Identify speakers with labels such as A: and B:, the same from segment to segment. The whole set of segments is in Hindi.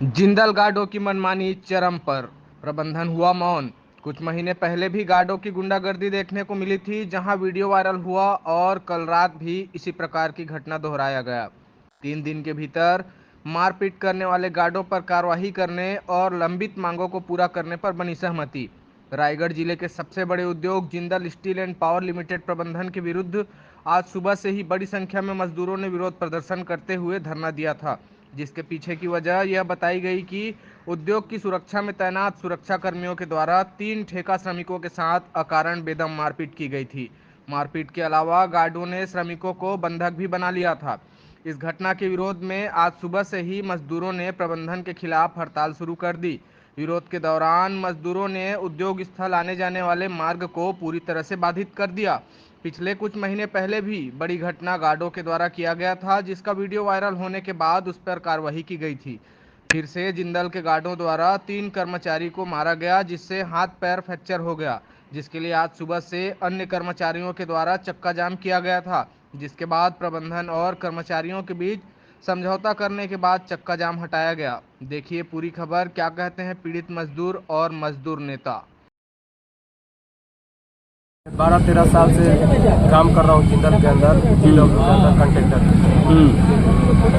A: जिंदल गार्डों की मनमानी चरम पर, प्रबंधन हुआ मौन। कुछ महीने पहले भी गार्डों की गुंडागर्दी देखने को मिली थी, जहां वीडियो वायरल हुआ और कल रात भी इसी प्रकार की घटना दोहराया गया। 3 दिन के भीतर मारपीट करने वाले गार्डों पर कार्रवाई करने और लंबित मांगों को पूरा करने पर बनी सहमति। रायगढ़ जिले के सबसे बड़े उद्योग Jindal steel and power limited प्रबंधन के विरुद्ध आज सुबह से ही बड़ी संख्या में मजदूरों ने विरोध प्रदर्शन करते हुए धरना दिया था, जिसके पीछे की वजह यह बताई गई कि उद्योग की सुरक्षा में तैनात सुरक्षा कर्मियों के द्वारा 3 ठेका श्रमिकों के साथ अकारण बेदम मारपीट की गई थी। मारपीट के अलावा गार्डों ने श्रमिकों को बंधक भी बना लिया था। इस घटना के विरोध में आज सुबह से ही मजदूरों ने प्रबंधन के खिलाफ हड़ताल शुरू कर दी। विरोध के दौरान मजदूरों ने उद्योग स्थल आने जाने वाले मार्ग को पूरी तरह से बाधित कर दिया। पिछले कुछ महीने पहले भी बड़ी घटना गार्डों के द्वारा किया गया था, जिसका वीडियो वायरल होने के बाद उस पर कार्रवाई की गई थी। फिर से जिंदल के गार्डों द्वारा 3 कर्मचारी को मारा गया, जिससे हाथ पैर फ्रैक्चर हो गया, जिसके लिए आज सुबह से अन्य कर्मचारियों के द्वारा चक्का जाम किया गया था, जिसके बाद प्रबंधन और कर्मचारियों के बीच समझौता करने के बाद चक्का जाम हटाया गया। देखिए पूरी खबर, क्या कहते हैं पीड़ित मजदूर और मजदूर नेता।
B: 12-13 साल से काम कर रहा हूँ जिंदल के अंदर, कंट्रेक्टर।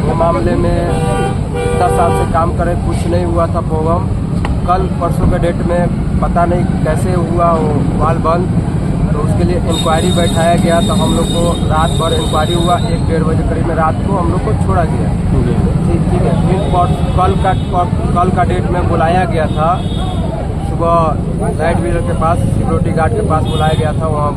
B: वो मामले में इतना साल से काम करे, कुछ नहीं हुआ था प्रोग्राम। कल परसों के डेट में पता नहीं कैसे हुआ वो वाल बंद, तो उसके लिए इंक्वायरी बैठाया गया। तो हम लोग को रात भर इंक्वायरी हुआ, 1-1:30 बजे करीब में रात को हम लोग को छोड़ा गया। ठीक है। फिर कल का डेट में बुलाया गया था, सुबह लाइट व्हीलर के पास, सिक्योरिटी गार्ड के पास बुलाया गया था। वहाँ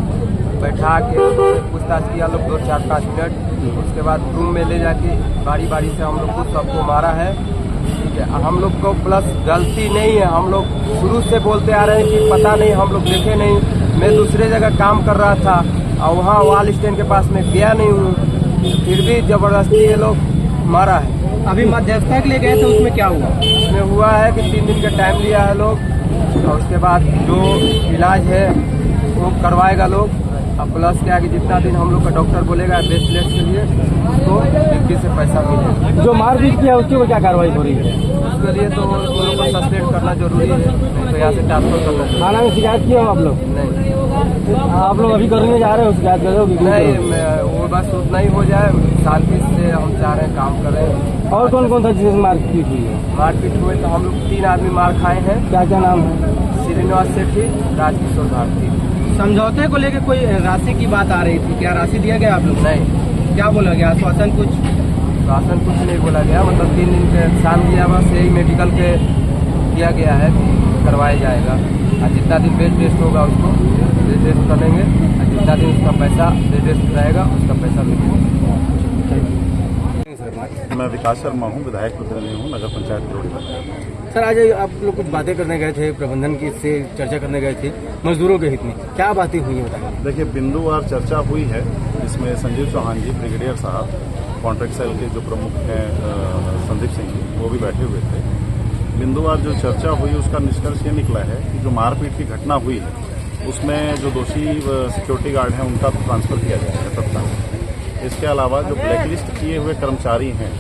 B: बैठा के पूछताछ किया लोग 2-4-5 मिनट। उसके बाद रूम में ले जाके बारी बारी से हम लोग को सबको मारा है। ठीक है, हम लोग को प्लस गलती नहीं है, हम लोग शुरू से बोलते आ रहे हैं कि पता नहीं, हम लोग देखे नहीं। मैं दूसरे जगह काम कर रहा था और वहाँ वाल स्टैंड के पास में गया नहीं हूँ, फिर भी जबरदस्ती ये लोग मारा है।
C: अभी मध्यस्थता के लिए गए थे, उसमें क्या हुआ?
B: उसमें हुआ है कि 3 दिन का टाइम लिया है लोग, और उसके बाद जो इलाज है वो करवाएगा लोग। अब प्लस क्या है कि जितना दिन हम लोग का डॉक्टर बोलेगा बेस्ट लेट के लिए, उसको डिग्री से पैसा मिलेगा।
C: जो मारपीट किया उसकी वो क्या कार्रवाई हो रही है?
B: उसके लिए तो उन लोगों को सस्पेंड करना जरूरी है, तो यहाँ से ट्रांसफर करना जरूरी है।
C: थाना में शिकायत किया हो आप लोग?
B: नहीं।
C: आप लोग अभी करने जा रहे हो, शिकायत करोगे?
B: नहीं, वो बस उतना ही हो जाए, शांति से हम चाह रहे हैं काम करें।
C: और कौन कौन सा चीज मारपीट हुई है?
B: मारपीट हुए तो हम लोग 3 आदमी मार खाए हैं।
C: क्या क्या नाम है?
B: श्रीनिवास सेठी, राजकिशोर भारती।
C: समझौते को लेकर कोई राशि की बात आ रही थी, क्या राशि दिया गया आप लोग?
B: नहीं।
C: क्या बोला गया? आश्वासन कुछ
B: नहीं बोला गया, मतलब 3 दिन के एग्जाम दिया, बस यही मेडिकल के किया गया है कि करवाया जाएगा। और जितना दिन बेड टेस्ट होगा उसको बेड टेस्ट करेंगे, और जितना दिन उसका पैसा बेड टेस्ट रहेगा उसका पैसा मिलेगा।
D: मैं विकास शर्मा हूँ, विधायक प्रतिनिधि हूँ, नगर पंचायत जोड़ीदार।
C: सर, आज आप लोग कुछ बातें करने गए थे, प्रबंधन की से चर्चा करने गए थे मजदूरों के हित में, क्या बातें हुई है बताइए?
D: देखिए, बिंदुवार चर्चा हुई है, जिसमें संजीव चौहान जी, ब्रिगेडियर साहब, कॉन्ट्रैक्ट सेल के जो प्रमुख हैं संदीप सिंह जी, वो भी बैठे हुए थे। बिंदुवार जो चर्चा हुई उसका निष्कर्ष ये निकला है कि जो मारपीट की घटना हुई है उसमें जो दोषी सिक्योरिटी गार्ड हैं उनका ट्रांसफर किया गया है तत्काल। इसके अलावा जो ब्लैकलिस्ट किए हुए कर्मचारी हैं,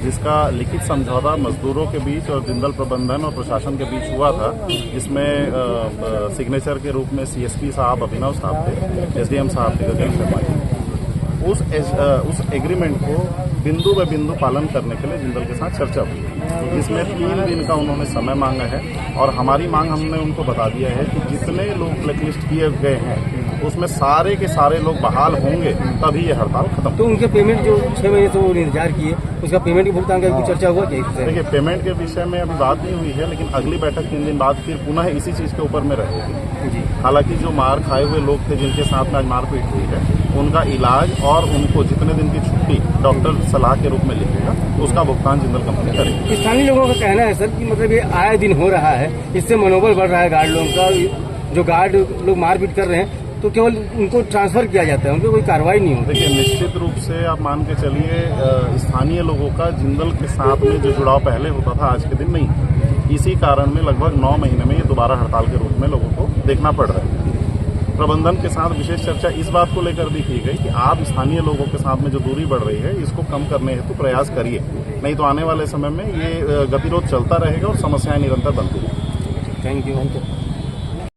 D: जिसका लिखित समझौता मजदूरों के बीच और जिंदल प्रबंधन और प्रशासन के बीच हुआ था, जिसमें सिग्नेचर के रूप में सीएसपी साहब अभिनव साहब थे, एसडीएम साहब थे गगन शर्मा जी, उस एग्रीमेंट को बिंदु ब बिंदु पालन करने के लिए जिंदल के साथ चर्चा हुई, जिसमें 3 दिन का उन्होंने समय मांगा है। और हमारी मांग हमने उनको बता दिया है कि जितने लोग ब्लैकलिस्ट किए गए हैं उसमें सारे के सारे लोग बहाल होंगे, तभी ये हड़ताल खत्म।
C: तो उनके पेमेंट जो 6 महीने से वो इंतजार किए, उसका पेमेंट की भुगतान का कुछ चर्चा हुआ क्या?
D: देखिए, पेमेंट के विषय में अभी बात नहीं हुई है, लेकिन अगली बैठक 3 दिन बाद फिर पुनः इसी चीज के ऊपर में रहेगी। हालांकि जो मार खाए हुए लोग थे, जिनके साथ में आज मारपीट हुई है, उनका इलाज और उनको जितने दिन की छुट्टी डॉक्टर सलाह के रूप में लिखेगा, उसका भुगतान जिंदल कंपनी करेगी।
C: स्थानीय लोगों का कहना है सर कि मतलब ये आए दिन हो रहा है, इससे मनोबल बढ़ रहा है गार्ड लोगों का। जो गार्ड लोग मारपीट कर रहे हैं तो केवल उनको ट्रांसफर किया जाता है, उनकी कोई कार्रवाई नहीं होती।
D: देखिए, निश्चित रूप से आप मान के चलिए, स्थानीय लोगों का जिंदल के साथ में जो जुड़ाव पहले होता था, आज के दिन नहीं। इसी कारण में लगभग 9 महीने में ये दोबारा हड़ताल के रूप में लोगों को देखना पड़ रहा है। प्रबंधन के साथ विशेष चर्चा इस बात को लेकर भी की गई कि आप स्थानीय लोगों के साथ में जो दूरी बढ़ रही है, इसको कम करने हेतु प्रयास करिए। नहीं तो आने वाले समय में ये गतिरोध चलता रहेगा और समस्याएं निरंतर बनती रहेंगी।
C: Thank you.